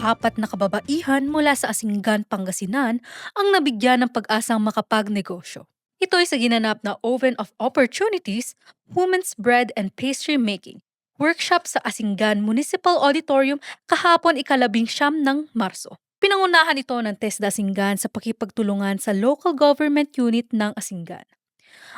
Apat na kababaihan mula sa Asinggan, Pangasinan ang nabigyan ng pag-asang makapagnegosyo. Ito ay sa ginanap na Oven of Opportunities, Women's Bread and Pastry Making, workshop sa Asinggan Municipal Auditorium kahapon ika-19 ng Marso. Pinangunahan ito ng TESDA Asinggan sa pakipagtulungan sa local government unit ng Asinggan.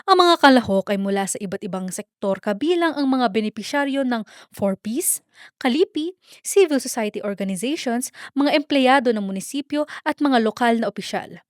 Ang mga kalahok ay mula sa iba't ibang sektor kabilang ang mga benepisyaryo ng 4Ps, Kalipi, civil society organizations, mga empleyado ng munisipyo at mga lokal na opisyal.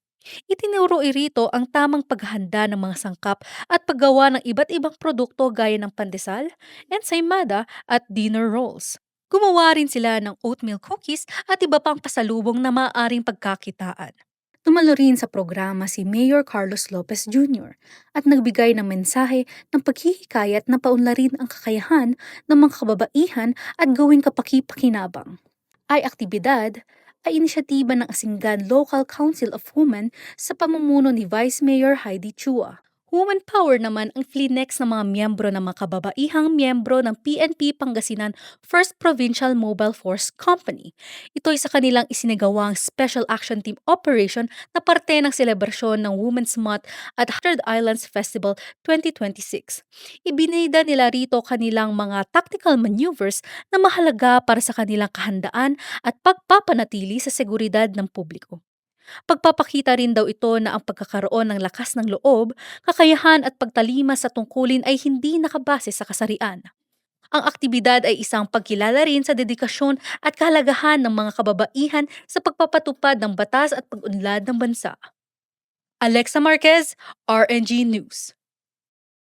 Itinuro rito ang tamang paghahanda ng mga sangkap at paggawa ng iba't ibang produkto gaya ng pandesal, ensaymada at dinner rolls. Gumawa rin sila ng oatmeal cookies at iba pang pasalubong na maaaring pagkakitaan. Tumalo rin sa programa si Mayor Carlos Lopez Jr. at nagbigay ng mensahe ng paghihikayat na paunlarin ang kakayahan ng mga kababaihan at gawing kapaki-pakinabang. Ay aktibidad ay inisyatiba ng Asinggan Local Council of Women sa pamumuno ni Vice Mayor Heidi Chua. Woman Power naman ang Flinex ng mga miyembro ng mga kababaihang miyembro ng PNP Pangasinan First Provincial Mobile Force Company. Ito ay sa kanilang isinagawang Special Action Team Operation na parte ng selebrasyon ng Women's Month at 100 Islands Festival 2026. Ibinida nila rito kanilang mga tactical maneuvers na mahalaga para sa kanilang kahandaan at pagpapanatili sa seguridad ng publiko. Pagpapakita rin daw ito na ang pagkakaroon ng lakas ng loob, kakayahan at pagtalima sa tungkulin ay hindi nakabase sa kasarian. Ang aktibidad ay isang pagkilala rin sa dedikasyon at kahalagahan ng mga kababaihan sa pagpapatupad ng batas at pag-unlad ng bansa. Alexa Marquez, RNG News.